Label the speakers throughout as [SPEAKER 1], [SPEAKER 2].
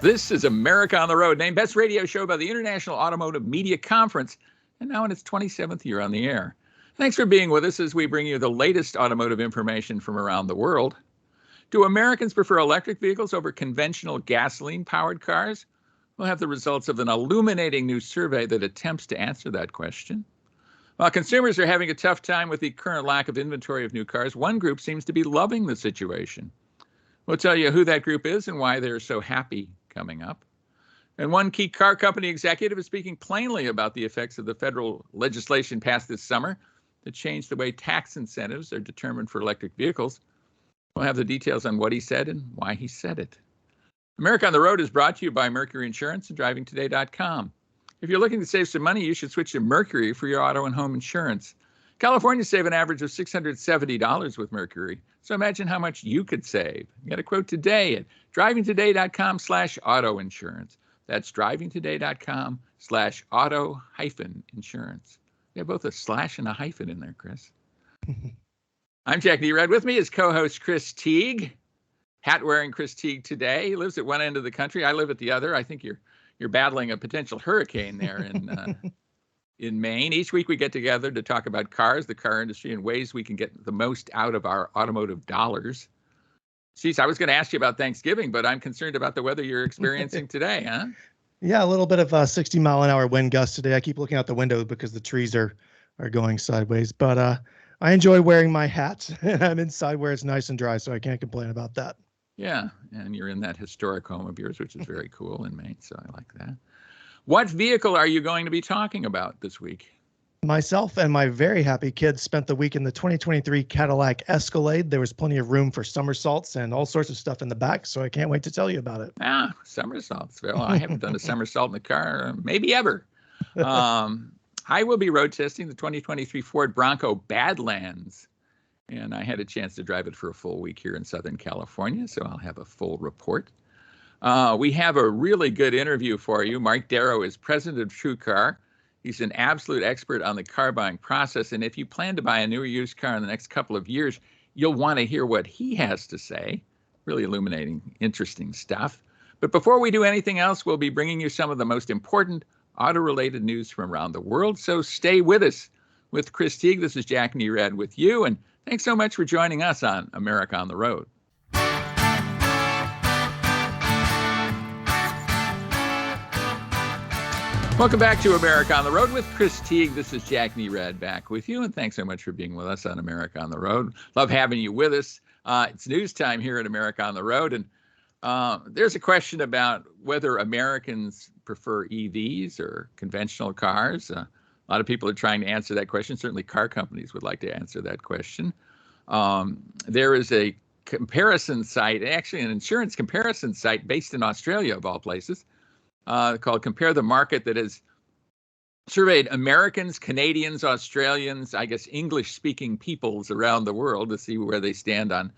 [SPEAKER 1] This is America on the Road, named Best Radio Show by the International Automotive Media Conference, and now in its 27th year on the air. Thanks for being with us as we bring you the latest automotive information from around the world. Do Americans prefer electric vehicles over conventional gasoline-powered cars? We'll have the results of an illuminating new survey that attempts to answer that question. While consumers are having a tough time with the current lack of inventory of new cars, one group seems to be loving the situation. We'll tell you who that group is and why they're so happy coming up. And one key car company executive is speaking plainly about the effects of the federal legislation passed this summer that changed the way tax incentives are determined for electric vehicles. We'll have the details on what he said and why he said it. America on the Road is brought to you by Mercury Insurance and DrivingToday.com. If you're looking to save some money, you should switch to Mercury for your auto and home insurance. Californians save an average of $670 with Mercury. So imagine how much you could save. Get a quote today at drivingtoday.com/auto insurance. That's drivingtoday.com/auto-insurance. They have both a slash and a hyphen in there, Chris. I'm Jack Nerad. With me is co-host Chris Teague. Hat-wearing Chris Teague today. He lives at one end of the country. I live at the other. I think you're battling a potential hurricane there in Maine. Each week we get together to talk about cars, the car industry, and ways we can get the most out of our automotive dollars. Geez, I was going to ask you about Thanksgiving, but I'm concerned about the weather you're experiencing today, huh?
[SPEAKER 2] Yeah, a little bit of a 60-mile-an-hour wind gust today. I keep looking out the window because the trees are going sideways. But I enjoy wearing my hat, and I'm inside where it's nice and dry, so I can't complain about that.
[SPEAKER 1] Yeah, and you're in that historic home of yours, which is very cool in Maine, so I like that. What vehicle are you going to be talking about this week?
[SPEAKER 2] Myself and my very happy kids spent the week in the 2023 Cadillac Escalade. There was plenty of room for somersaults and all sorts of stuff in the back, so I can't wait to tell you about it.
[SPEAKER 1] Somersaults. Well, I haven't done a somersault in the car, maybe ever. I will be road testing the 2023 Ford Bronco Badlands, and I had a chance to drive it for a full week here in Southern California, so I'll have a full report. We have a really good interview for you. Mark Darrow is president of TrueCar. He's an absolute expert on the car buying process. And if you plan to buy a new or used car in the next couple of years, you'll want to hear what he has to say. Really illuminating, interesting stuff. But before we do anything else, we'll be bringing you some of the most important auto-related news from around the world. So stay with us. With Chris Teague, this is Jack Nerad with you. And thanks so much for joining us on America on the Road. Welcome back to America on the Road with Chris Teague. This is Jack Nerad back with you, and thanks so much for being with us on America on the Road. Love having you with us. It's news time here at America on the Road, and there's a question about whether Americans prefer EVs or conventional cars. A lot of people are trying to answer that question. Certainly car companies would like to answer that question. There is a comparison site, actually an insurance comparison site based in Australia, of all places, called Compare the Market, that has surveyed Americans, Canadians, Australians, I guess English-speaking peoples around the world to see where they stand on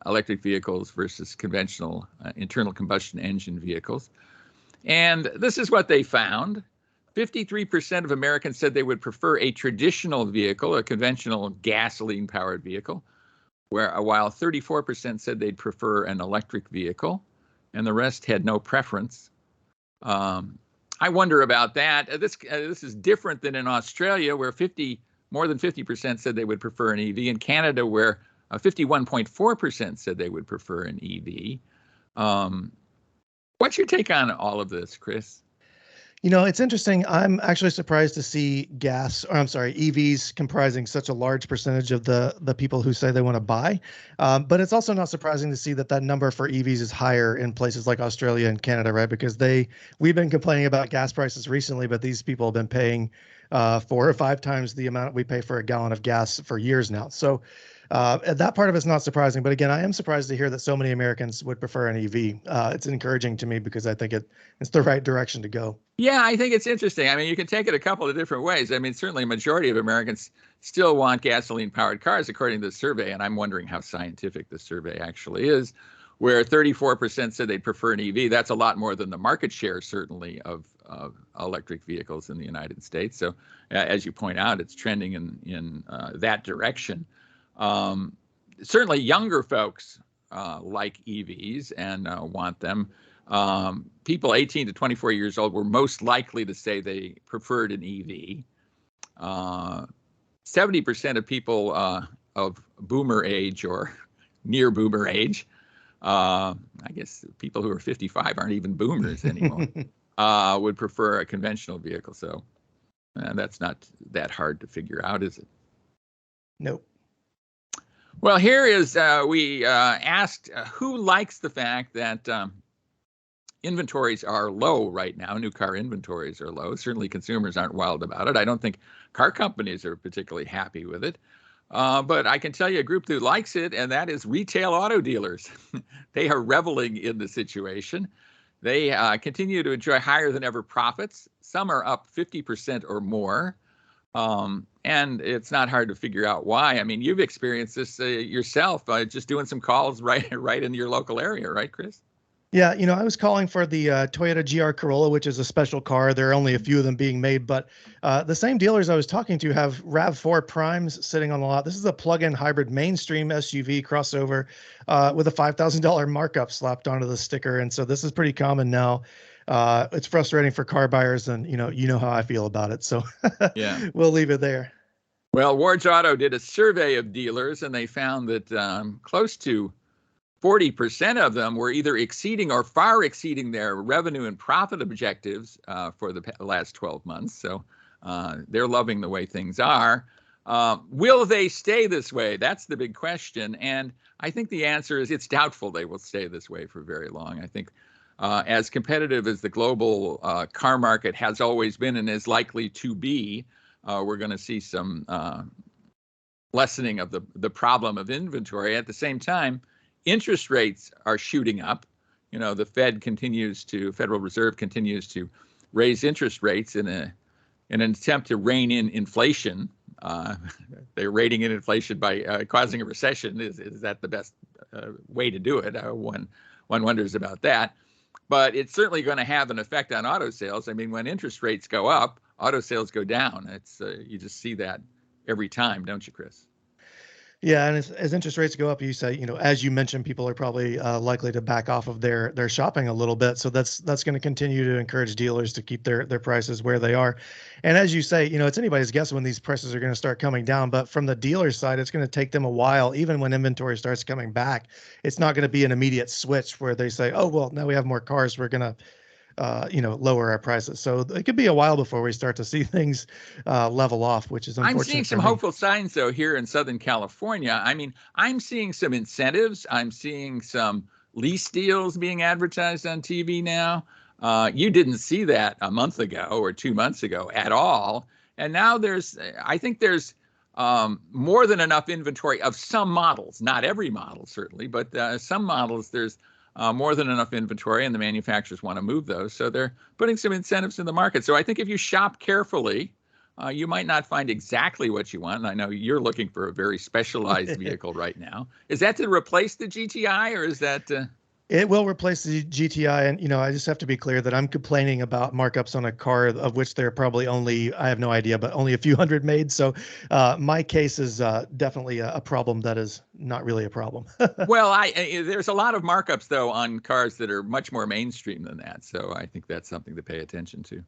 [SPEAKER 1] electric vehicles versus conventional internal combustion engine vehicles. And this is what they found. 53% of Americans said they would prefer a traditional vehicle, a conventional gasoline-powered vehicle, while 34% said they'd prefer an electric vehicle, and the rest had no preference. I wonder about that. This is different than in Australia, where more than 50% said they would prefer an EV. In Canada, where 51.4% said they would prefer an EV. What's your take on all of this, Chris?
[SPEAKER 2] You know, it's interesting. I'm actually surprised to see EVs comprising such a large percentage of the people who say they want to buy. But it's also not surprising to see that number for EVs is higher in places like Australia and Canada, right? Because we've been complaining about gas prices recently, but these people have been paying 4 or 5 times the amount we pay for a gallon of gas for years now. So that part of it's not surprising. But again, I am surprised to hear that so many Americans would prefer an EV. It's encouraging to me because I think it's the right direction to go.
[SPEAKER 1] Yeah, I think it's interesting. I mean, you can take it a couple of different ways. I mean, certainly a majority of Americans still want gasoline-powered cars, according to the survey, and I'm wondering how scientific the survey actually is, where 34% said they'd prefer an EV. That's a lot more than the market share, certainly, of electric vehicles in the United States. So, as you point out, it's trending in that direction. Certainly, younger folks like EVs and want them. People 18 to 24 years old were most likely to say they preferred an EV. 70% of people of boomer age or near boomer age, I guess people who are 55 aren't even boomers anymore, would prefer a conventional vehicle. So that's not that hard to figure out, is it?
[SPEAKER 2] Nope.
[SPEAKER 1] Well, here is, we asked who likes the fact that inventories are low right now. New car inventories are low. Certainly consumers aren't wild about it. I don't think car companies are particularly happy with it. But I can tell you a group that likes it, and that is retail auto dealers. They are reveling in the situation. They continue to enjoy higher than ever profits. Some are up 50% or more. And it's not hard to figure out why. I mean, you've experienced this yourself, just doing some calls right in your local area, right, Chris?
[SPEAKER 2] Yeah, I was calling for the Toyota GR Corolla, which is a special car. There are only a few of them being made, but the same dealers I was talking to have RAV4 Primes sitting on the lot. This is a plug-in hybrid mainstream SUV crossover with a $5,000 markup slapped onto the sticker, and so this is pretty common now. It's frustrating for car buyers, and you know how I feel about it. So
[SPEAKER 1] Yeah,
[SPEAKER 2] we'll leave it there.
[SPEAKER 1] Well, Ward's Auto did a survey of dealers, and they found that close to 40% of them were either exceeding or far exceeding their revenue and profit objectives for the last 12 months. So they're loving the way things are. Will they stay this way? That's the big question. And I think the answer is it's doubtful they will stay this way for very long. I think as competitive as the global car market has always been and is likely to be, we're going to see some lessening of the problem of inventory. At the same time, interest rates are shooting up. The Federal Reserve continues to raise interest rates in an attempt to rein in inflation. They're reining in inflation by causing a recession. Is that the best way to do it? One wonders about that. But it's certainly going to have an effect on auto sales. I mean, when interest rates go up, auto sales go down. You just see that every time, don't you, Chris?
[SPEAKER 2] Yeah, and as interest rates go up, you say, as you mentioned, people are probably likely to back off of their shopping a little bit. So that's going to continue to encourage dealers to keep their prices where they are. And as you say, it's anybody's guess when these prices are going to start coming down. But from the dealer side, it's going to take them a while. Even when inventory starts coming back, it's not going to be an immediate switch where they say, oh, well, now we have more cars, we're going to lower our prices. So it could be a while before we start to see things level off, which is unfortunate.
[SPEAKER 1] I'm seeing some hopeful signs, though, here in Southern California. I mean, I'm seeing some incentives. I'm seeing some lease deals being advertised on TV now. You didn't see that a month ago or 2 months ago at all. And now I think there's more than enough inventory of some models, not every model, certainly, but some models, there's more than enough inventory, and the manufacturers want to move those. So they're putting some incentives in the market. So I think if you shop carefully, you might not find exactly what you want. And I know you're looking for a very specialized vehicle right now. Is that to replace the GTI, or is that...
[SPEAKER 2] It will replace the GTI. And, I just have to be clear that I'm complaining about markups on a car of which there are probably only, I have no idea, but only a few hundred made. So my case is definitely a problem that is not really a problem.
[SPEAKER 1] Well, there's a lot of markups, though, on cars that are much more mainstream than that. So I think that's something to pay attention to.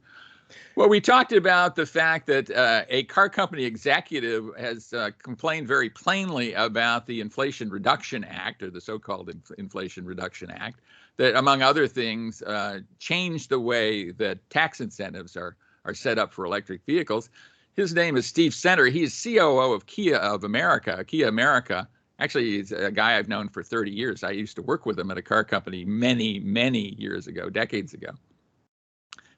[SPEAKER 1] Well, we talked about the fact that a car company executive has complained very plainly about the Inflation Reduction Act, or the so-called Inflation Reduction Act, that, among other things, changed the way that tax incentives are set up for electric vehicles. His name is Steve Center. He's COO of Kia America. Actually, he's a guy I've known for 30 years. I used to work with him at a car company many, many years ago, decades ago.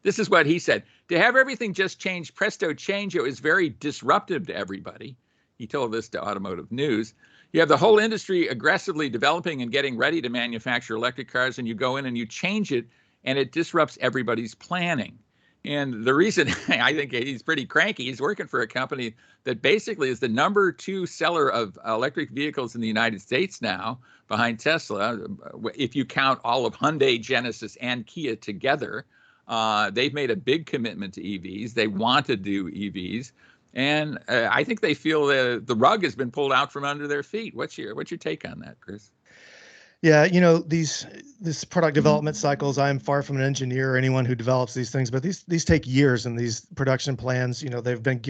[SPEAKER 1] This is what he said. To have everything just change presto changeo is very disruptive to everybody. He told this to Automotive News. You have the whole industry aggressively developing and getting ready to manufacture electric cars, and you go in and you change it, and it disrupts everybody's planning. And the reason I think he's pretty cranky, he's working for a company that basically is the number 2 seller of electric vehicles in the United States now, behind Tesla. If you count all of Hyundai, Genesis, and Kia together, they've made a big commitment to EVs. They want to do EVs. And I think they feel the rug has been pulled out from under their feet. What's your take on that, Chris?
[SPEAKER 2] Yeah, these product development cycles, I'm far from an engineer or anyone who develops these things, but these take years, and these production plans, they've been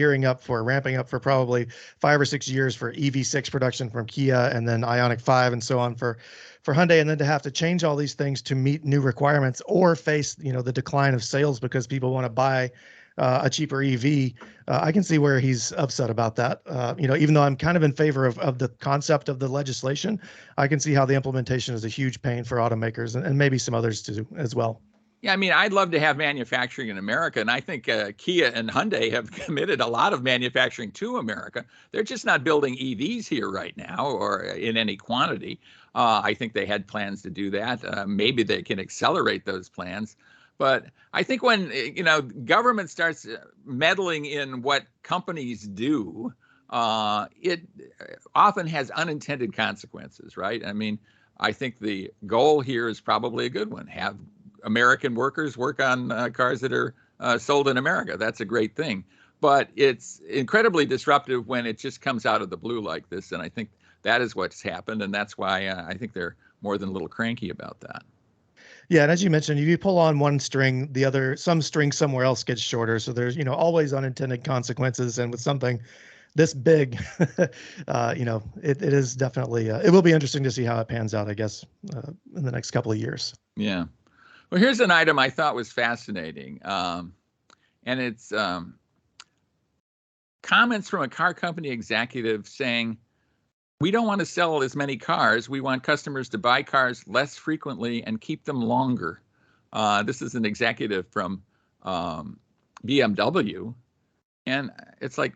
[SPEAKER 2] ramping up for probably 5 or 6 years for EV6 production from Kia, and then Ioniq 5 and so on for Hyundai, and then to have to change all these things to meet new requirements or face, the decline of sales because people want to buy a cheaper EV. I can see where he's upset about that. Even though I'm kind of in favor of the concept of the legislation, I can see how the implementation is a huge pain for automakers and maybe some others too as well.
[SPEAKER 1] Yeah, I mean, I'd love to have manufacturing in America, and I think Kia and Hyundai have committed a lot of manufacturing to America. They're just not building EVs here right now or in any quantity. I think they had plans to do that. Maybe they can accelerate those plans. But I think when government starts meddling in what companies do, it often has unintended consequences, right? I mean, I think the goal here is probably a good one. Have American workers work on cars that are sold in America. That's a great thing. But it's incredibly disruptive when it just comes out of the blue like this. And I think that is what's happened. And that's why I think they're more than a little cranky about that.
[SPEAKER 2] Yeah, and as you mentioned, if you pull on one string, some string somewhere else gets shorter. So there's, always unintended consequences. And with something this big, it is definitely, it will be interesting to see how it pans out, I guess, in the next couple of years.
[SPEAKER 1] Yeah. Well, here's an item I thought was fascinating. And it's comments from a car company executive saying, we don't want to sell as many cars. We want customers to buy cars less frequently and keep them longer. This is an executive from BMW. And it's like,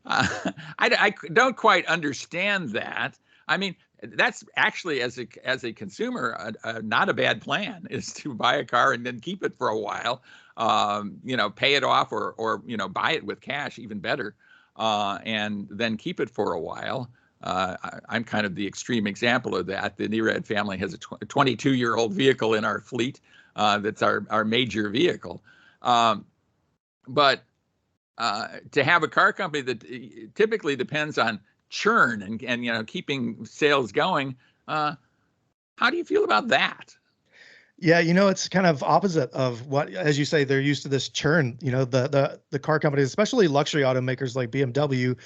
[SPEAKER 1] I don't quite understand that. I mean, that's actually, as a consumer, not a bad plan, is to buy a car and then keep it for a while, pay it off or buy it with cash, even better, and then keep it for a while. I'm kind of the extreme example of that. The Nerad family has a 22-year-old vehicle in our fleet. That's our major vehicle. But to have a car company that typically depends on churn and keeping sales going, how do you feel about that?
[SPEAKER 2] Yeah, it's kind of opposite of what, as you say, they're used to this churn. The car companies, especially luxury automakers like BMW,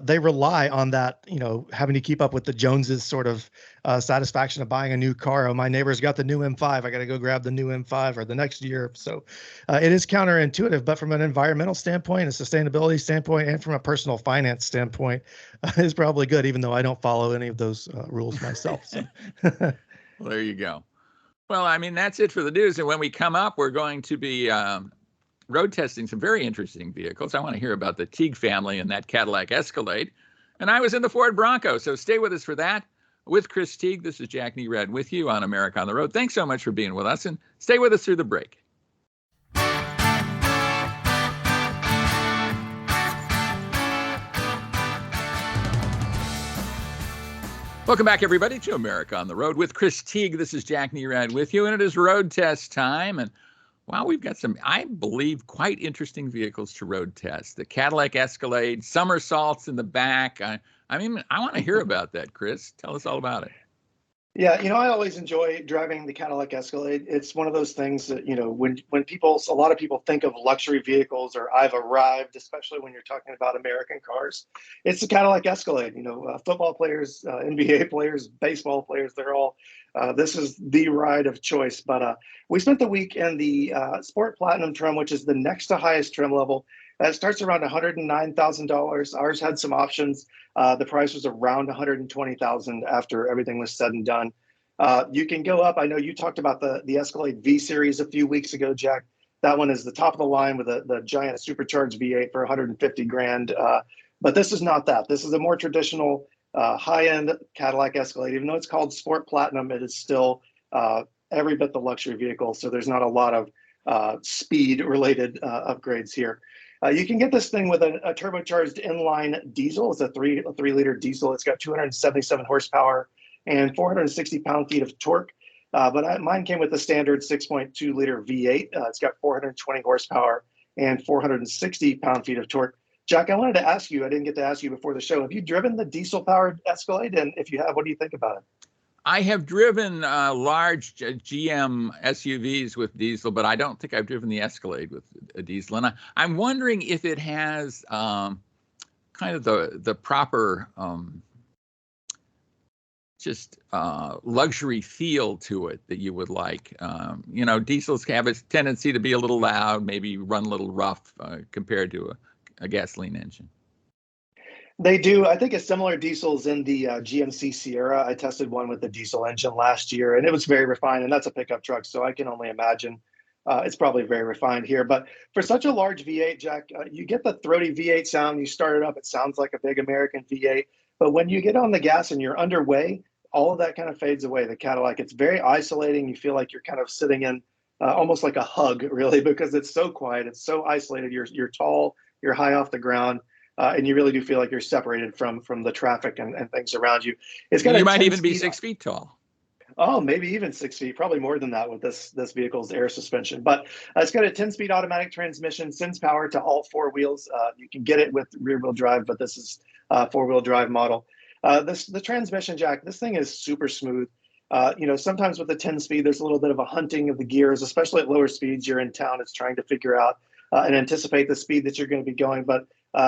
[SPEAKER 2] they rely on that, having to keep up with the Joneses sort of satisfaction of buying a new car. Oh, my neighbor's got the new M5. I got to go grab the new M5 or the next year. So it is counterintuitive, but from an environmental standpoint, a sustainability standpoint, and from a personal finance standpoint, is probably good, even though I don't follow any of those rules myself. So.
[SPEAKER 1] Well, there you go. Well, I mean, that's it for the news. And when we come up, we're going to be road testing some very interesting vehicles. I want to hear about the Teague family and that Cadillac Escalade. And I was in the Ford Bronco. So stay with us for that. With Chris Teague, this is Jack Nerad with you on America on the Road. Thanks so much for being with us, and stay with us through the break. Welcome back, everybody, to America on the Road with Chris Teague. This is Jack Nerad with you, and it is road test time. And wow, we've got some, I believe, quite interesting vehicles to road test. The Cadillac Escalade, somersaults in the back. I want to hear about that, Chris. Tell us all about it.
[SPEAKER 2] Yeah, I always enjoy driving the Cadillac Escalade. It's one of those things that, when a lot of people think of luxury vehicles or I've arrived, especially when you're talking about American cars, it's the Cadillac Escalade. Football players, NBA players, baseball players, they're all, this is the ride of choice. But we spent the week in the Sport Platinum trim, which is the next to highest trim level. It starts around $109,000. Ours had some options. The price was around $120,000 after everything was said and done. You can go up. I know you talked about the Escalade V Series a few weeks ago, Jack. That one is the top of the line with the giant supercharged V8 for $150,000. But this is not that. This is a more traditional high-end Cadillac Escalade. Even though it's called Sport Platinum, it is still every bit the luxury vehicle. So there's not a lot of speed-related upgrades here. You can get this thing with a turbocharged inline diesel. It's a 3-liter diesel. It's got 277 horsepower and 460 pound-feet of torque. But mine came with the standard 6.2-liter V8. It's got 420 horsepower and 460 pound-feet of torque. Jack, I wanted to ask you, I didn't get to ask you before the show, have you driven the diesel-powered Escalade? And if you have, what do you think about it?
[SPEAKER 1] I have driven large GM SUVs with diesel, but I don't think I've driven the Escalade with a diesel. And I'm wondering if it has kind of the proper just luxury feel to it that you would like. Diesels have a tendency to be a little loud, maybe run a little rough compared to a gasoline engine.
[SPEAKER 3] They do. I think a similar diesel's in the GMC Sierra. I tested one with the diesel engine last year, and it was very refined, and that's a pickup truck, so I can only imagine it's probably very refined here. But for such a large V8, Jack, you get the throaty V8 sound. You start it up, it sounds like a big American V8. But when you get on the gas and you're underway, all of that kind of fades away. The Cadillac, it's very isolating. You feel like you're kind of sitting in almost like a hug, really, because it's so quiet. It's so isolated. You're tall, you're high off the ground. And you really do feel like you're separated from the traffic and things around you.
[SPEAKER 1] You might even be 6 feet tall.
[SPEAKER 3] Oh, maybe even 6 feet, probably more than that with this vehicle's air suspension. But it's got a 10-speed automatic transmission, sends power to all four wheels. You can get it with rear-wheel drive, but this is a four-wheel drive model. The transmission, Jack, this thing is super smooth. Sometimes with the 10-speed, there's a little bit of a hunting of the gears, especially at lower speeds. You're in town, it's trying to figure out and anticipate the speed that you're going to be going. But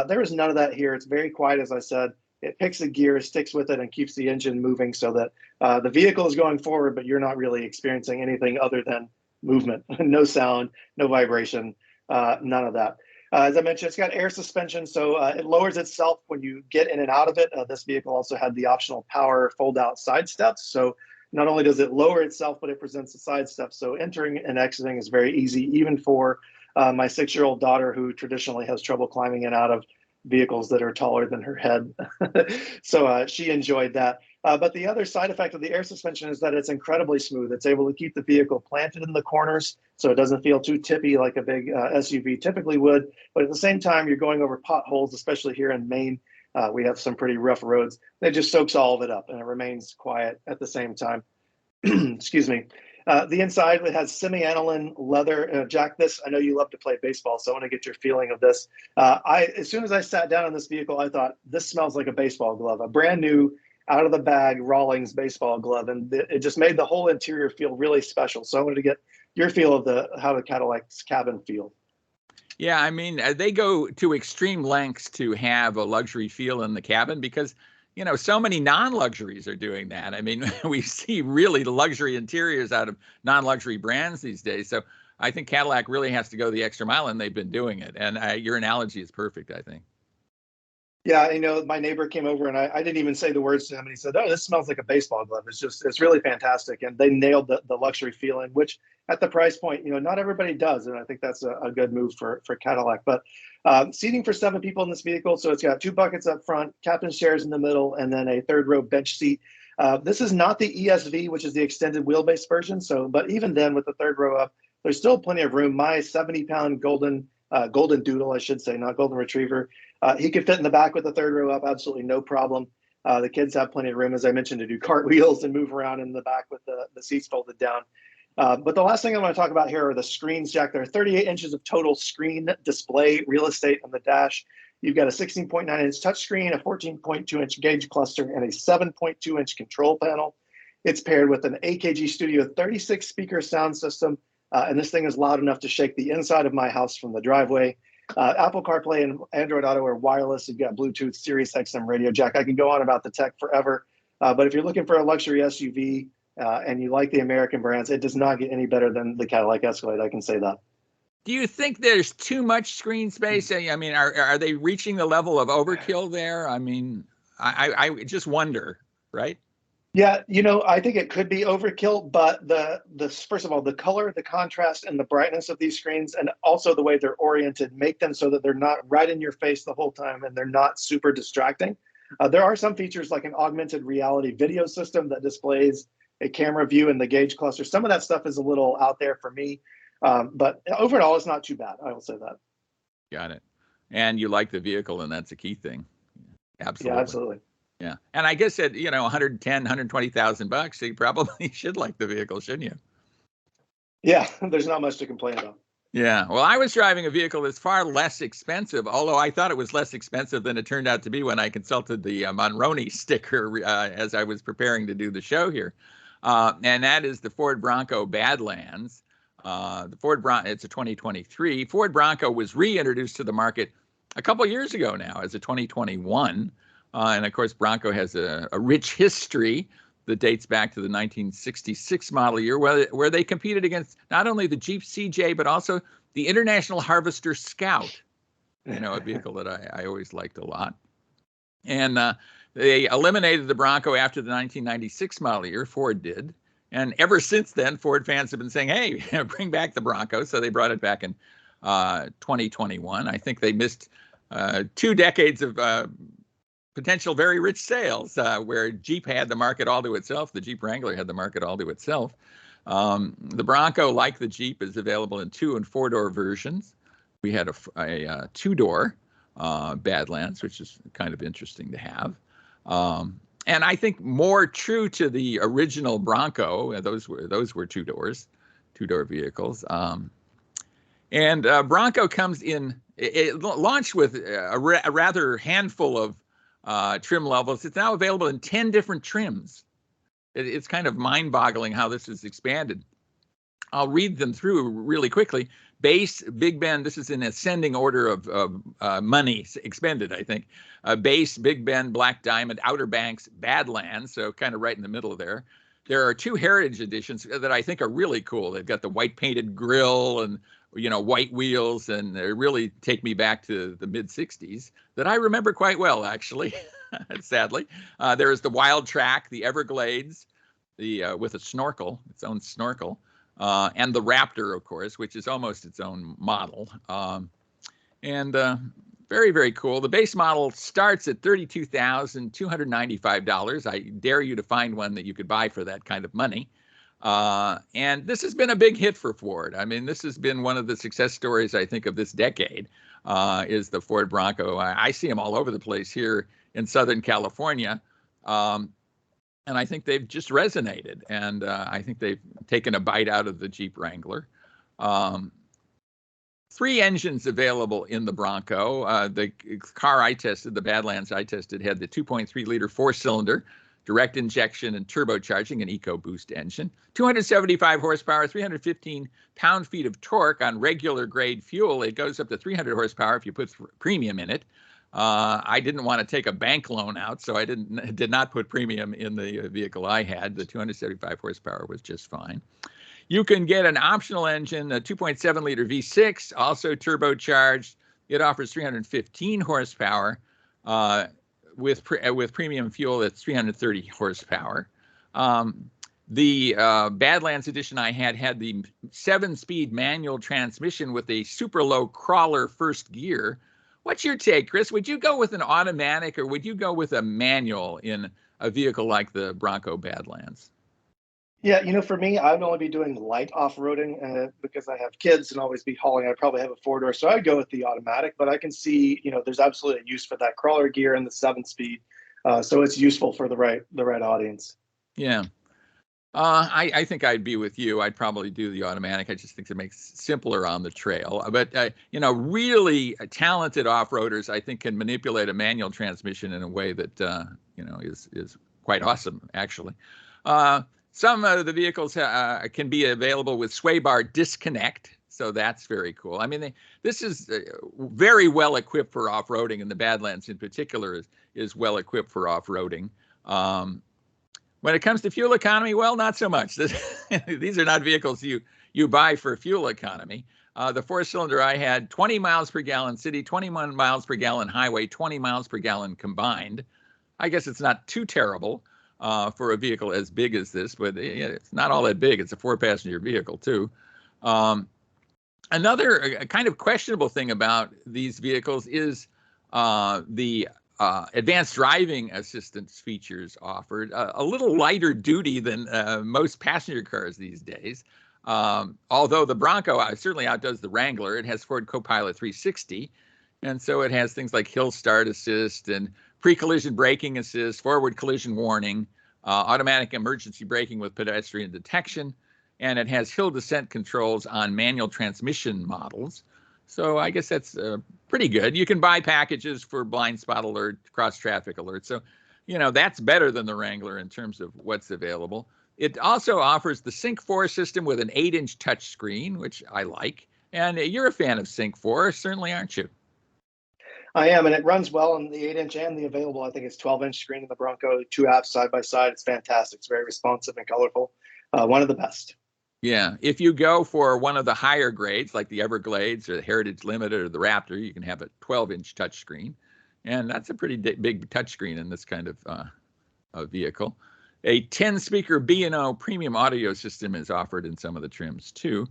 [SPEAKER 3] there is none of that here. It's very quiet, as I said. It picks the gear, sticks with it, and keeps the engine moving so that the vehicle is going forward, but you're not really experiencing anything other than movement. No sound, no vibration, none of that. As I mentioned, it's got air suspension, so it lowers itself when you get in and out of it. This vehicle also had the optional power fold-out side steps. So not only does it lower itself, but it presents a side step. So entering and exiting is very easy, even for my 6-year-old daughter, who traditionally has trouble climbing in and out of vehicles that are taller than her head. So she enjoyed that. But the other side effect of the air suspension is that it's incredibly smooth. It's able to keep the vehicle planted in the corners, so it doesn't feel too tippy like a big SUV typically would. But at the same time, you're going over potholes, especially here in Maine. We have some pretty rough roads. It just soaks all of it up, and it remains quiet at the same time. Excuse me. The inside, it has semi-aniline leather. Jack, I know you love to play baseball, so I want to get your feeling of this. As soon as I sat down in this vehicle, I thought, this smells like a baseball glove, a brand new, out of the bag Rawlings baseball glove. And it just made the whole interior feel really special. So I wanted to get your feel of how the Cadillac's cabin feel.
[SPEAKER 1] Yeah, I mean, they go to extreme lengths to have a luxury feel in the cabin because so many non-luxuries are doing that. I mean, we see really luxury interiors out of non-luxury brands these days. So I think Cadillac really has to go the extra mile, and they've been doing it. And your analogy is perfect, I think.
[SPEAKER 3] Yeah, my neighbor came over, and I didn't even say the words to him, and he said, "Oh, this smells like a baseball glove." It's really fantastic. And they nailed the luxury feeling, which at the price point, not everybody does. And I think that's a good move for Cadillac. But seating for 7 people in this vehicle. So it's got 2 buckets up front, captain's chairs in the middle, and then a 3rd row bench seat. This is not the ESV, which is the extended wheelbase version. But even then, with the 3rd row up, there's still plenty of room. My 70-pound golden doodle, I should say, not golden retriever, he could fit in the back with the 3rd row up, absolutely no problem. The kids have plenty of room, as I mentioned, to do cartwheels and move around in the back with the seats folded down. But the last thing I want to talk about here are the screens, Jack. There are 38 inches of total screen display real estate on the dash. You've got a 16.9-inch touchscreen, a 14.2-inch gauge cluster, and a 7.2-inch control panel. It's paired with an AKG Studio 36-speaker sound system, and this thing is loud enough to shake the inside of my house from the driveway. Apple CarPlay and Android Auto are wireless. You've got Bluetooth, Sirius XM radio jack. I can go on about the tech forever, but if you're looking for a luxury SUV and you like the American brands, it does not get any better than the Cadillac Escalade. I can say that.
[SPEAKER 1] Do you think there's too much screen space? I mean, are they reaching the level of overkill there? I mean, I just wonder, right?
[SPEAKER 3] Yeah, I think it could be overkill, but the first of all, the color, the contrast, and the brightness of these screens, and also the way they're oriented, make them so that they're not right in your face the whole time, and they're not super distracting. There are some features like an augmented reality video system that displays a camera view in the gauge cluster. Some of that stuff is a little out there for me, but overall, it's not too bad. I will say that.
[SPEAKER 1] Got it. And you like the vehicle, and that's a key thing. Absolutely.
[SPEAKER 3] Yeah, absolutely.
[SPEAKER 1] Yeah. And I guess at, $120,000, you probably should like the vehicle, shouldn't you?
[SPEAKER 3] Yeah, there's not much to complain about.
[SPEAKER 1] Yeah, well, I was driving a vehicle that's far less expensive, although I thought it was less expensive than it turned out to be when I consulted the Monroney sticker as I was preparing to do the show here. And that is the Ford Bronco Badlands. The Ford Bronco, it's a 2023. Ford Bronco was reintroduced to the market a couple years ago now as a 2021. And of course, Bronco has a rich history that dates back to the 1966 model year, where they competed against not only the Jeep CJ, but also the International Harvester Scout, a vehicle that I always liked a lot. And they eliminated the Bronco after the 1996 model year, Ford did. And ever since then, Ford fans have been saying, hey, bring back the Bronco. So they brought it back in 2021. I think they missed 2 decades of potential very rich sales, where Jeep had the market all to itself. The Jeep Wrangler had the market all to itself. The Bronco, like the Jeep, is available in 2- and 4-door versions. We had a 2-door Badlands, which is kind of interesting to have. And I think more true to the original Bronco. Those were 2-door vehicles. And Bronco comes in. It launched with a rather handful of trim levels. It's now available in 10 different trims. It's kind of mind-boggling how this has expanded. I'll read them through really quickly. Base, Big Bend, this is in ascending order of money expended, I think. Base, Big Bend, Black Diamond, Outer Banks, Badlands, so kind of right in the middle there. There are 2 heritage editions that I think are really cool. They've got the white painted grille and white wheels, and they really take me back to the mid-'60s that I remember quite well, actually, sadly. There is the Wild Track, the Everglades, with a snorkel, its own snorkel, and the Raptor, of course, which is almost its own model. Very, very cool. The base model starts at $32,295. I dare you to find one that you could buy for that kind of money. And this has been a big hit for Ford. I mean, this has been one of the success stories, I think, of this decade, is the Ford Bronco. I see them all over the place here in Southern California. And I think they've just resonated. And I think they've taken a bite out of the Jeep Wrangler. 3 engines available in the Bronco. The car I tested, the Badlands I tested, had the 2.3-liter 4-cylinder, direct injection and turbocharging, an EcoBoost engine, 275 horsepower, 315 pound-feet of torque on regular grade fuel. It goes up to 300 horsepower if you put premium in it. I didn't want to take a bank loan out, so I did not put premium in the vehicle I had. The 275 horsepower was just fine. You can get an optional engine, a 2.7-liter V6, also turbocharged. It offers 315 horsepower. With premium fuel, that's 330 horsepower. The Badlands edition I had the 7-speed manual transmission with a super low crawler first gear. What's your take, Chris? Would you go with an automatic or would you go with a manual in a vehicle like the Bronco Badlands?
[SPEAKER 3] Yeah, for me, I would only be doing light off-roading because I have kids and always be hauling. I'd probably have a 4-door, so I'd go with the automatic. But I can see, there's absolutely a use for that crawler gear and the 7-speed, so it's useful for the right audience.
[SPEAKER 1] Yeah, I think I'd be with you. I'd probably do the automatic. I just think it makes it simpler on the trail. But really talented off-roaders, I think, can manipulate a manual transmission in a way that is quite awesome, actually. Some of the vehicles can be available with sway bar disconnect, so that's very cool. I mean, this is very well equipped for off-roading, and the Badlands in particular is well equipped for off-roading. When it comes to fuel economy, well, not so much. These are not vehicles you buy for fuel economy. The 4-cylinder I had, 20 miles per gallon city, 21 miles per gallon highway, 20 miles per gallon combined. I guess it's not too terrible. For a vehicle as big as this, but it's not all that big. It's a 4-passenger vehicle, too. Another kind of questionable thing about these vehicles is the advanced driving assistance features offered. A little lighter duty than most passenger cars these days. Although the Bronco certainly outdoes the Wrangler. It has Ford Copilot 360. And so it has things like hill start assist and pre-collision braking assist, forward collision warning, automatic emergency braking with pedestrian detection. and it has hill descent controls on manual transmission models. So I guess that's pretty good. You can buy packages for blind spot alert, cross traffic alert. So, that's better than the Wrangler in terms of what's available. It also offers the Sync 4 system with an 8-inch touchscreen, which I like. And you're a fan of Sync 4, certainly, aren't you?
[SPEAKER 3] I am, and it runs well on the 8-inch and the available, I think it's 12-inch screen in the Bronco, 2 apps side by side. It's fantastic. It's very responsive and colorful. One of the best.
[SPEAKER 1] Yeah. If you go for one of the higher grades, like the Everglades or the Heritage Limited or the Raptor, you can have a 12-inch touchscreen. And that's a pretty big touchscreen in this kind of vehicle. A 10-speaker B&O premium audio system is offered in some of the trims, too.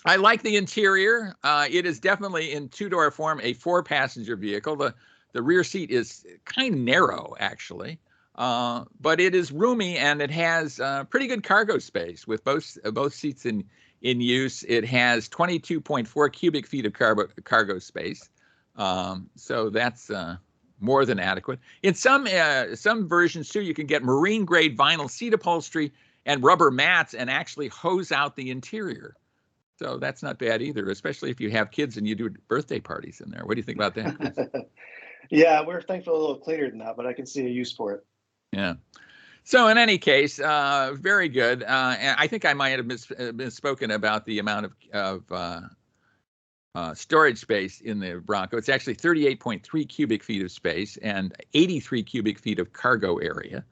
[SPEAKER 1] I like the interior. It is definitely in two-door form a 4-passenger vehicle. The rear seat is kind of narrow, actually, but it is roomy and it has pretty good cargo space with both seats in use. It has 22.4 cubic feet of cargo space, so that's more than adequate. In some versions too, you can get marine-grade vinyl seat upholstery and rubber mats and actually hose out the interior. So that's not bad either, especially if you have kids and you do birthday parties in there. What do you think about that?
[SPEAKER 3] Yeah, we're thankfully a little cleaner than that, but I can see a use for it.
[SPEAKER 1] Yeah. So in any case, very good. And I think I might have misspoken about the amount of storage space in the Bronco. It's actually 38.3 cubic feet of space and 83 cubic feet of cargo area.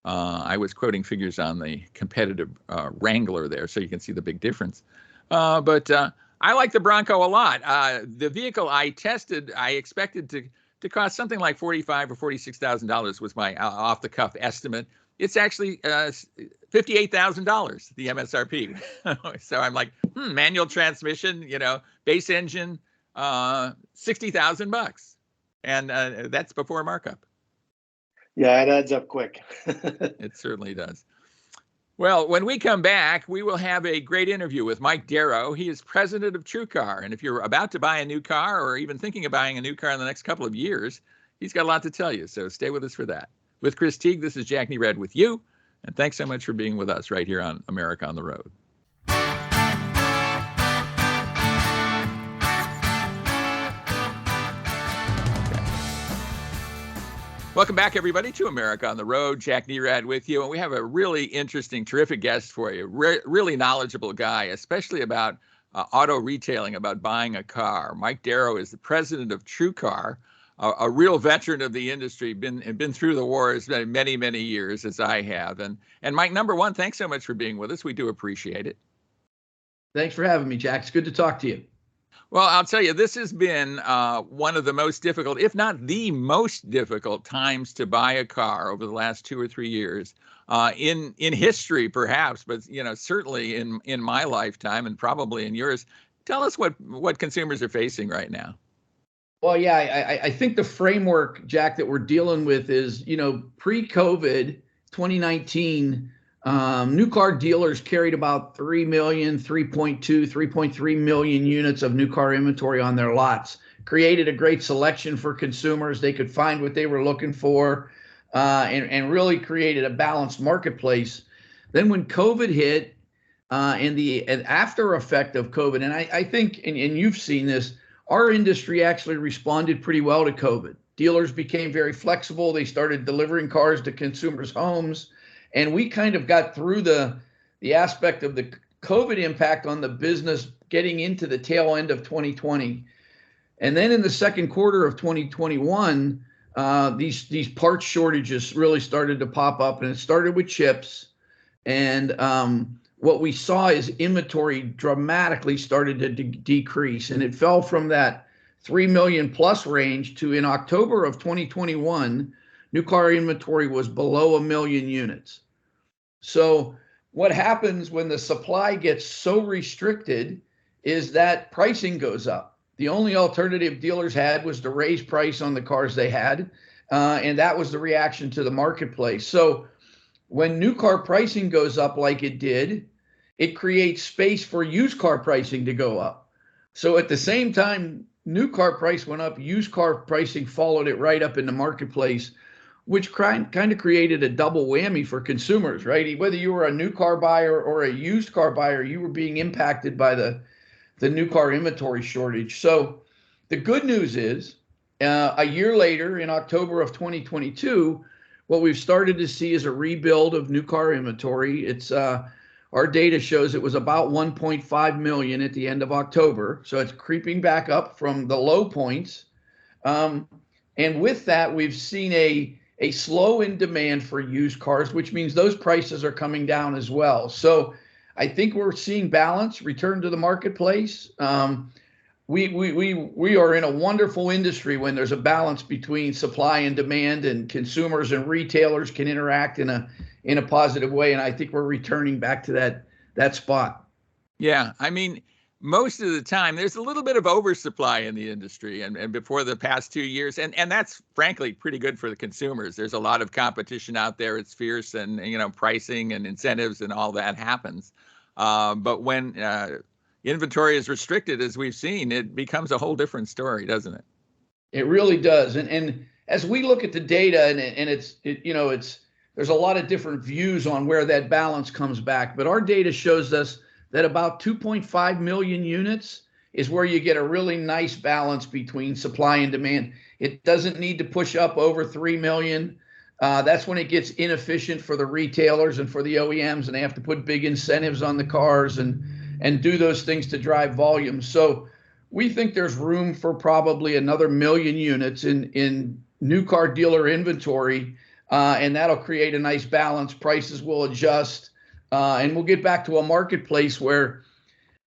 [SPEAKER 1] I was quoting figures on the competitive Wrangler there, so you can see the big difference. But I like the Bronco a lot. The vehicle I tested, I expected to cost something like $45,000 or $46,000 was my off-the-cuff estimate. It's actually $58,000, the MSRP. So I'm like, manual transmission, base engine, $60,000, and that's before markup.
[SPEAKER 3] Yeah, it adds up quick.
[SPEAKER 1] It certainly does. Well, when we come back, we will have a great interview with Mike Darrow. He is president of TrueCar. And if you're about to buy a new car or even thinking of buying a new car in the next couple of years, he's got a lot to tell you. So stay with us for that. With Chris Teague, this is Jack Red with you. And thanks so much for being with us right here on America on the Road. Welcome back, everybody, to America on the Road. Jack Nerad with you. And we have a really interesting, terrific guest for you. Really knowledgeable guy, especially about auto retailing, about buying a car. Mike Darrow is the president of TrueCar, a real veteran of the industry, been through the wars many, many years, as I have. And Mike, number one, thanks so much for being with us. We do appreciate it.
[SPEAKER 4] Thanks for having me, Jack. It's good to talk to you.
[SPEAKER 1] Well, I'll tell you, this has been one of the most difficult, if not the most difficult times to buy a car over the last 2 or 3 years in history, perhaps, but certainly in my lifetime and probably in yours. Tell us what consumers are facing right now.
[SPEAKER 4] Well, yeah, I think the framework, Jack, that we're dealing with is, pre-COVID 2019. New car dealers carried about 3 million, 3.2, 3.3 million units of new car inventory on their lots, created a great selection for consumers. They could find what they were looking for and really created a balanced marketplace. Then when COVID hit and the after effect of COVID, and I think, and you've seen this, our industry actually responded pretty well to COVID. Dealers became very flexible. They started delivering cars to consumers' homes. And we kind of got through the aspect of the COVID impact on the business getting into the tail end of 2020. And then in the second quarter of 2021, these parts shortages really started to pop up, and it started with chips. And what we saw is inventory dramatically started to decrease, and it fell from that 3 million plus range to, in October of 2021, new car inventory was below 1 million units. So what happens when the supply gets so restricted is that pricing goes up. The only alternative dealers had was to raise price on the cars they had, and that was the reaction to the marketplace. So when new car pricing goes up like it did, it creates space for used car pricing to go up. So at the same time new car price went up, used car pricing followed it right up in the marketplace. which kind of created a double whammy for consumers, right? Whether you were a new car buyer or a used car buyer, you were being impacted by the new car inventory shortage. So the good news is, a year later, in October of 2022, what we've started to see is a rebuild of new car inventory. It's our data shows it was about 1.5 million at the end of October. So it's creeping back up from the low points. And with that, we've seen a slow in demand for used cars, which means those prices are coming down as well. So I think we're seeing balance return to the marketplace. We are in a wonderful industry when there's a balance between supply and demand, and consumers and retailers can interact in a positive way. And I think we're returning back to that spot.
[SPEAKER 1] Yeah, I mean, most of the time there's a little bit of oversupply in the industry, and before the past 2 years, and that's frankly pretty good for the consumers. There's a lot of competition out there. It's fierce, and pricing and incentives and all that happens. But when inventory is restricted, as we've seen, it becomes a whole different story, doesn't it?
[SPEAKER 4] It really does. And as we look at the data, and it's there's a lot of different views on where that balance comes back, but our data shows us that about 2.5 million units is where you get a really nice balance between supply and demand. It doesn't need to push up over 3 million. That's when it gets inefficient for the retailers and for the OEMs, and they have to put big incentives on the cars and do those things to drive volume. So we think there's room for probably another 1 million units in new car dealer inventory, and that'll create a nice balance. Prices will adjust, and we'll get back to a marketplace where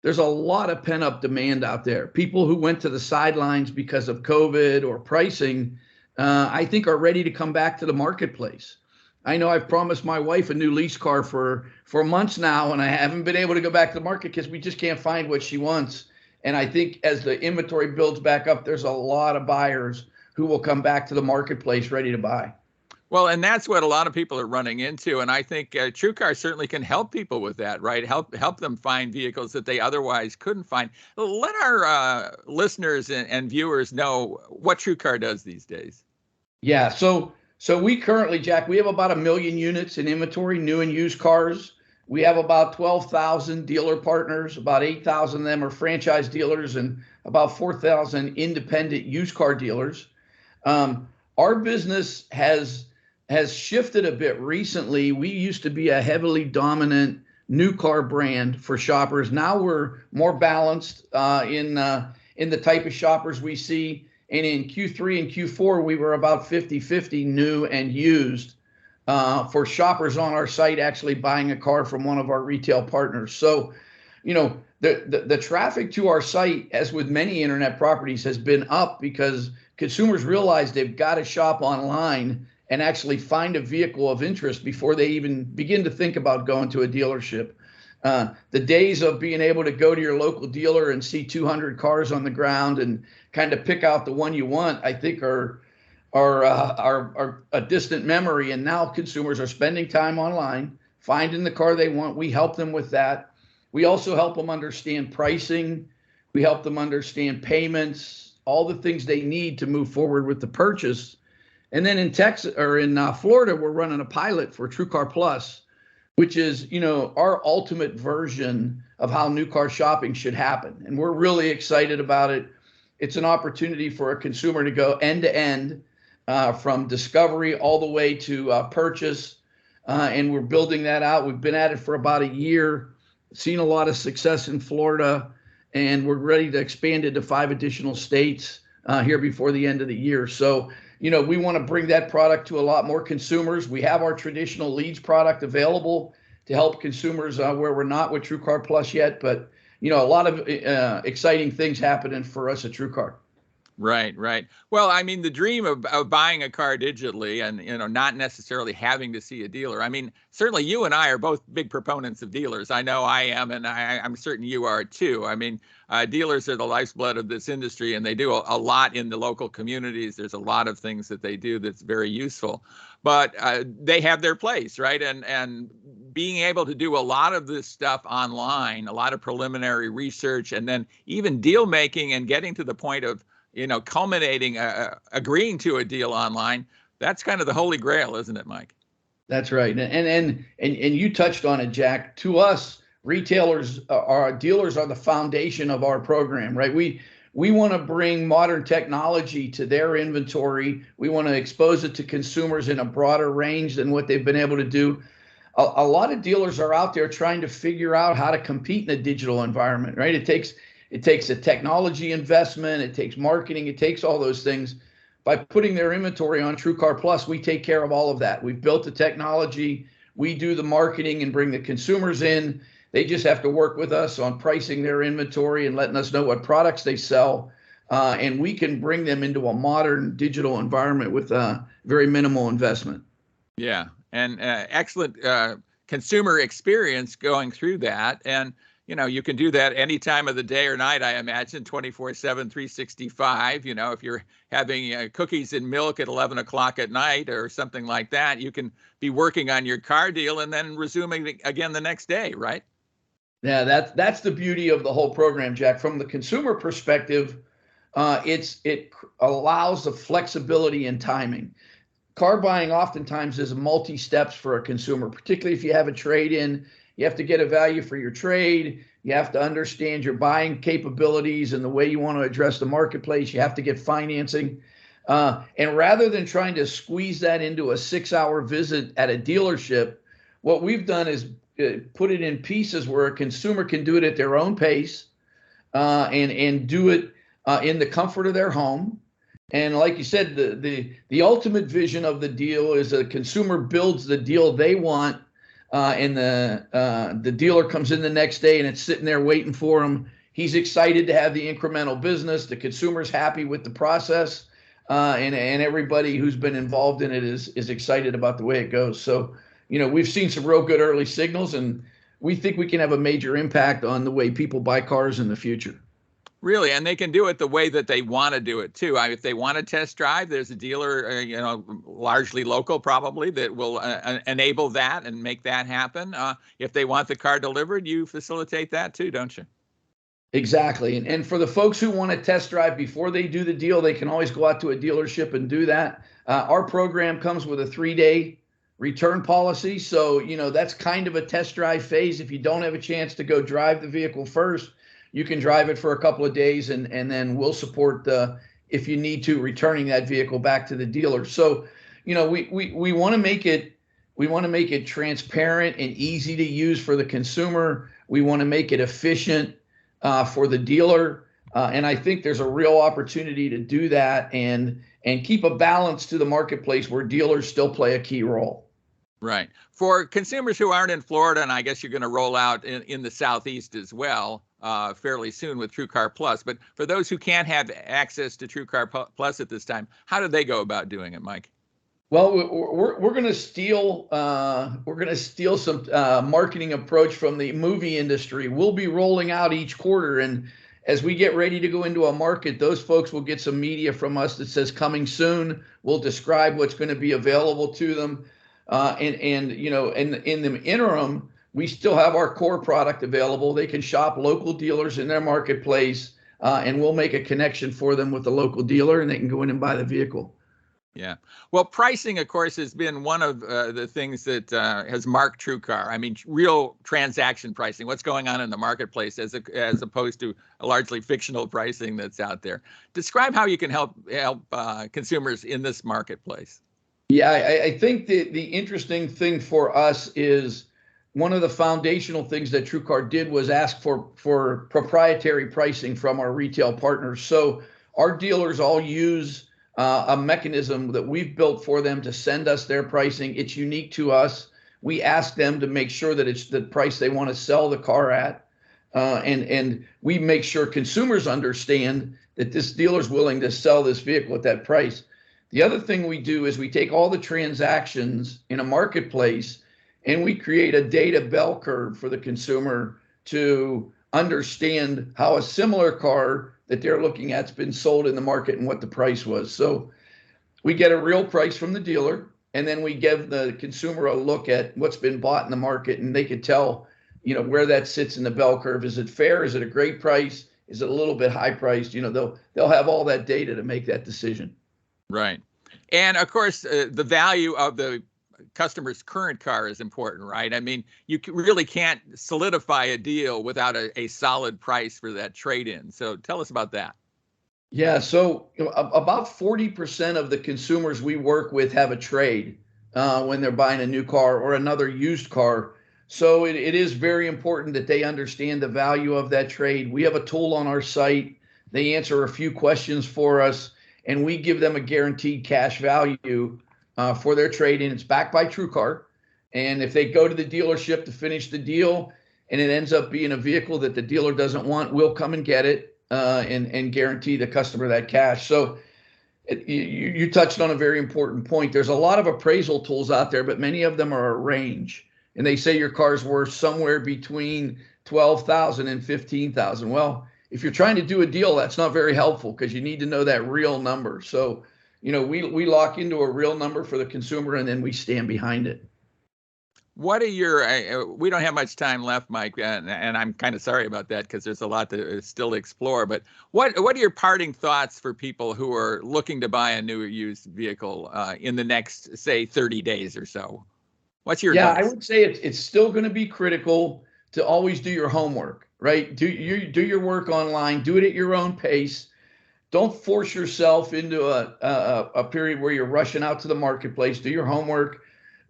[SPEAKER 4] there's a lot of pent-up demand out there. People who went to the sidelines because of COVID or pricing, I think are ready to come back to the marketplace. I know I've promised my wife a new lease car for months now, and I haven't been able to go back to the market because we just can't find what she wants. And I think as the inventory builds back up, there's a lot of buyers who will come back to the marketplace ready to buy.
[SPEAKER 1] Well, and that's what a lot of people are running into. And I think TrueCar certainly can help people with that, right? Help them find vehicles that they otherwise couldn't find. Let our listeners and viewers know what TrueCar does these days.
[SPEAKER 4] Yeah, so we currently, Jack, we have about 1 million units in inventory, new and used cars. We have about 12,000 dealer partners. About 8,000 of them are franchise dealers, and about 4,000 independent used car dealers. Our business has shifted a bit recently. We used to be a heavily dominant new car brand for shoppers. Now we're more balanced in the type of shoppers we see. And in Q3 and Q4, we were about 50-50 new and used for shoppers on our site actually buying a car from one of our retail partners. So, the traffic to our site, as with many internet properties, has been up because consumers realize they've got to shop online and actually find a vehicle of interest before they even begin to think about going to a dealership. The days of being able to go to your local dealer and see 200 cars on the ground and kind of pick out the one you want, I think are a distant memory. And now consumers are spending time online, finding the car they want. We help them with that. We also help them understand pricing. We help them understand payments, all the things they need to move forward with the purchase. And then in Texas or in Florida, we're running a pilot for TrueCar Plus, which is, our ultimate version of how new car shopping should happen. And we're really excited about it. It's an opportunity for a consumer to go end to end, from discovery all the way to purchase. And we're building that out. We've been at it for about a year, seen a lot of success in Florida, and we're ready to expand it to 5 additional states here before the end of the year. So, we want to bring that product to a lot more consumers. We have our traditional leads product available to help consumers where we're not with TrueCar Plus yet. But, a lot of exciting things happening for us at TrueCar.
[SPEAKER 1] Right. Well, I mean, the dream of buying a car digitally and, not necessarily having to see a dealer. I mean, certainly you and I are both big proponents of dealers. I know I am, and I'm certain you are too. I mean, dealers are the lifeblood of this industry, and they do a lot in the local communities. There's a lot of things that they do that's very useful, but they have their place, right? And being able to do a lot of this stuff online, a lot of preliminary research, and then even deal making and getting to the point of culminating, agreeing to a deal online, That's kind of the holy grail, isn't it, Mike?
[SPEAKER 4] That's right. And you touched on it, Jack. To us, retailers, our dealers are the foundation of our program, right? We want to bring modern technology to their inventory. We want to expose it to consumers in a broader range than what they've been able to do. A lot of dealers are out there trying to figure out how to compete in a digital environment, right? It takes a technology investment, it takes marketing, it takes all those things. By putting their inventory on TrueCar Plus, we take care of all of that. We've built the technology, we do the marketing and bring the consumers in. They just have to work with us on pricing their inventory and letting us know what products they sell. And we can bring them into a modern digital environment with very minimal investment.
[SPEAKER 1] Yeah, and excellent consumer experience going through that. And, you can do that any time of the day or night, I imagine, 24/7, 365. If you're having cookies and milk at 11 o'clock at night or something like that, you can be working on your car deal and then resuming again the next day, right?
[SPEAKER 4] Yeah, that's the beauty of the whole program, Jack. From the consumer perspective, it allows the flexibility and timing. Car buying oftentimes is multi-steps for a consumer, particularly if you have a trade-in. You have to get a value for your trade. You have to understand your buying capabilities and the way you want to address the marketplace. You have to get financing. And rather than trying to squeeze that into a 6-hour visit at a dealership, what we've done is put it in pieces where a consumer can do it at their own pace and do it in the comfort of their home. And like you said, the ultimate vision of the deal is a consumer builds the deal they want, and the dealer comes in the next day and it's sitting there waiting for him. He's excited to have the incremental business. The consumer's happy with the process, and everybody who's been involved in it is excited about the way it goes. So, we've seen some real good early signals, and we think we can have a major impact on the way people buy cars in the future.
[SPEAKER 1] Really, and they can do it the way that they want to do it too. If they want to test drive, there's a dealer, largely local probably, that will enable that and make that happen. If they want the car delivered, you facilitate that too, don't you?
[SPEAKER 4] Exactly. And for the folks who want to test drive before they do the deal, they can always go out to a dealership and do that. Our program comes with a 3-day return policy. So, that's kind of a test drive phase. If you don't have a chance to go drive the vehicle first, you can drive it for a couple of days, and then we'll support if you need to, returning that vehicle back to the dealer. So, we want to make it transparent and easy to use for the consumer. We want to make it efficient for the dealer, and I think there's a real opportunity to do that and keep a balance to the marketplace where dealers still play a key role.
[SPEAKER 1] Right. For consumers who aren't in Florida, and I guess you're going to roll out in the Southeast as well fairly soon with TrueCar Plus. But for those who can't have access to TrueCar Plus at this time, how do they go about doing it, Mike?
[SPEAKER 4] Well, we're going to steal some marketing approach from the movie industry. We'll be rolling out each quarter, and as we get ready to go into a market, those folks will get some media from us that says coming soon. We'll describe what's going to be available to them. And in the interim, we still have our core product available. They can shop local dealers in their marketplace, and we'll make a connection for them with the local dealer, and they can go in and buy the vehicle.
[SPEAKER 1] Yeah. Well, pricing, of course, has been one of the things that has marked TrueCar. I mean, real transaction pricing, what's going on in the marketplace as opposed to a largely fictional pricing that's out there. Describe how you can help consumers in this marketplace.
[SPEAKER 4] Yeah, I think the interesting thing for us is one of the foundational things that TrueCar did was ask for proprietary pricing from our retail partners. So our dealers all use a mechanism that we've built for them to send us their pricing. It's unique to us. We ask them to make sure that it's the price they want to sell the car at. And we make sure consumers understand that this dealer's willing to sell this vehicle at that price. The other thing we do is we take all the transactions in a marketplace and we create a data bell curve for the consumer to understand how a similar car that they're looking at's been sold in the market and what the price was. So we get a real price from the dealer, and then we give the consumer a look at what's been bought in the market, and they could tell, where that sits in the bell curve. Is it fair? Is it a great price? Is it a little bit high priced? They'll have all that data to make that decision.
[SPEAKER 1] Right. And of course, the value of the customer's current car is important, right? I mean, you really can't solidify a deal without a solid price for that trade-in. So tell us about that.
[SPEAKER 4] Yeah, so about 40% of the consumers we work with have a trade when they're buying a new car or another used car. So it is very important that they understand the value of that trade. We have a tool on our site. They answer a few questions for us, and we give them a guaranteed cash value for their trade-in. It's backed by TrueCar. And if they go to the dealership to finish the deal and it ends up being a vehicle that the dealer doesn't want, we'll come and get it and guarantee the customer that cash. So you touched on a very important point. There's a lot of appraisal tools out there, but many of them are a range. And they say your car's worth somewhere between $12,000 and $15,000. Well, if you're trying to do a deal, that's not very helpful because you need to know that real number. So, we lock into a real number for the consumer and then we stand behind it.
[SPEAKER 1] What are your, we don't have much time left, Mike, and I'm kind of sorry about that because there's a lot to still explore, but what are your parting thoughts for people who are looking to buy a new or used vehicle in the next, say, 30 days or so? What's your advice?
[SPEAKER 4] I would say it's still going to be critical to always do your homework, right? Do your work online, do it at your own pace. Don't force yourself into a period where you're rushing out to the marketplace. Do your homework.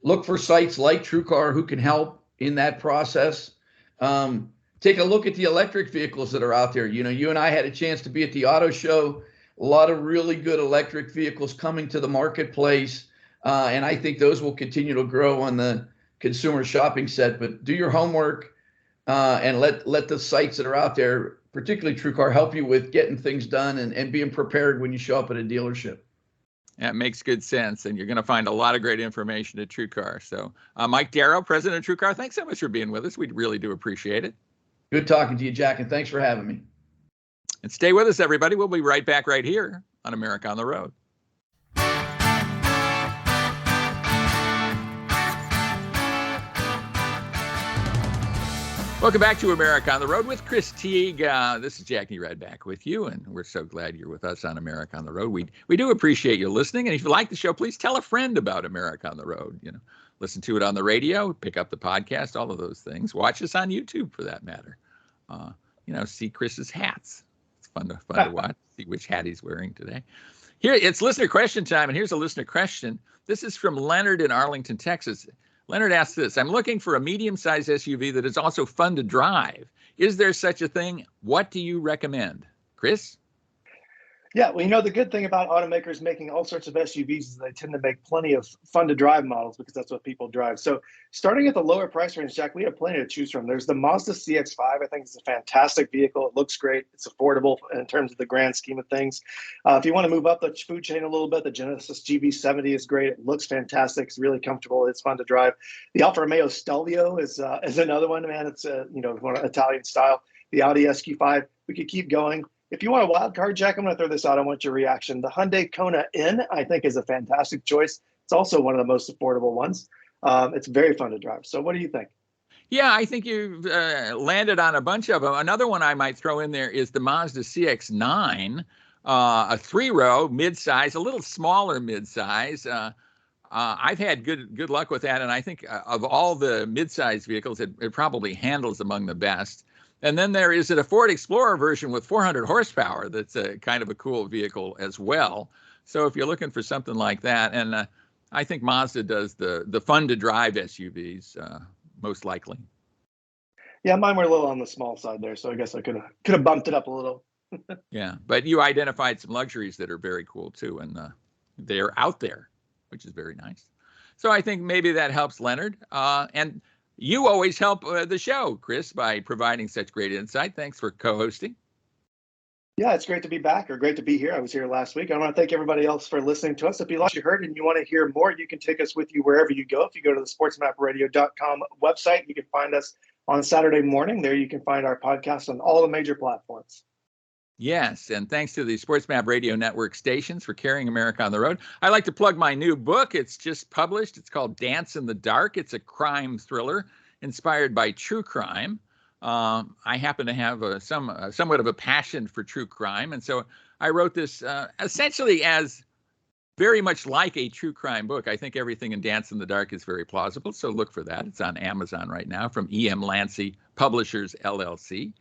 [SPEAKER 4] Look for sites like TrueCar who can help in that process. Take a look at the electric vehicles that are out there. You and I had a chance to be at the auto show. A lot of really good electric vehicles coming to the marketplace. And I think those will continue to grow on the consumer shopping set. But do your homework and let the sites that are out there, particularly TrueCar, help you with getting things done and being prepared when you show up at a dealership.
[SPEAKER 1] That makes good sense, and you're going to find a lot of great information at TrueCar. So, Mike Darrow, president of TrueCar, thanks so much for being with us. We really do appreciate it.
[SPEAKER 4] Good talking to you, Jack, and thanks for having me.
[SPEAKER 1] And stay with us, everybody. We'll be right back right here on America on the Road. Welcome back to America on the Road with Chris Teague. This is Jackie Red back with you, and we're so glad you're with us on America on the Road. We do appreciate you listening, and if you like the show, please tell a friend about America on the Road. Listen to it on the radio, pick up the podcast, all of those things. Watch us on YouTube, for that matter. See Chris's hats. It's fun to watch. See which hat he's wearing today. Here, it's listener question time, and here's a listener question. This is from Leonard in Arlington, Texas. Leonard asks this: I'm looking for a medium-sized SUV that is also fun to drive. Is there such a thing? What do you recommend? Chris?
[SPEAKER 3] Yeah, well, the good thing about automakers making all sorts of SUVs is they tend to make plenty of fun to drive models because that's what people drive. So starting at the lower price range, Jack, we have plenty to choose from. There's the Mazda CX-5. I think it's a fantastic vehicle. It looks great. It's affordable in terms of the grand scheme of things. If you want to move up the food chain a little bit, the Genesis GV70 is great. It looks fantastic. It's really comfortable. It's fun to drive. The Alfa Romeo Stelvio is another one, man. It's Italian style. The Audi SQ5. We could keep going. If you want a wild card, Jack, I'm going to throw this out. I want your reaction. The Hyundai Kona N, I think, is a fantastic choice. It's also one of the most affordable ones. It's very fun to drive. So what do you think?
[SPEAKER 1] Yeah, I think you've landed on a bunch of them. Another one I might throw in there is the Mazda CX-9, a 3-row midsize, a little smaller midsize. I've had good luck with that, and I think of all the midsize vehicles, it probably handles among the best. And then there is a Ford Explorer version with 400 horsepower that's a kind of a cool vehicle as well. So if you're looking for something like that, and I think Mazda does the fun to drive SUVs most likely.
[SPEAKER 3] Yeah, mine were a little on the small side there, so I guess I could have bumped it up a little.
[SPEAKER 1] Yeah, but you identified some luxuries that are very cool too, and they're out there, which is very nice. So I think maybe that helps Leonard. And you always help the show, Chris, by providing such great insight. Thanks for co-hosting.
[SPEAKER 3] Yeah, it's great to be back, or great to be here. I was here last week. I want to thank everybody else for listening to us. If you like what you heard and you want to hear more, you can take us with you wherever you go. If you go to the sportsmapradio.com website, you can find us on Saturday morning. There you can find our podcast on all the major platforms.
[SPEAKER 1] Yes, and thanks to the SportsMap Radio Network stations for carrying America on the road. I'd like to plug my new book. It's just published. It's called Dance in the Dark. It's a crime thriller inspired by true crime. I happen to have somewhat of a passion for true crime, and so I wrote this essentially as very much like a true crime book. I think Everything in Dance in the Dark is very plausible, so look for that. It's on Amazon right now from E.M. Lancy Publishers, LLC.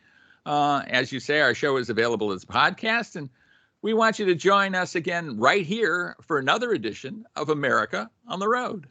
[SPEAKER 1] As you say, our show is available as a podcast, and we want you to join us again right here for another edition of America on the Road.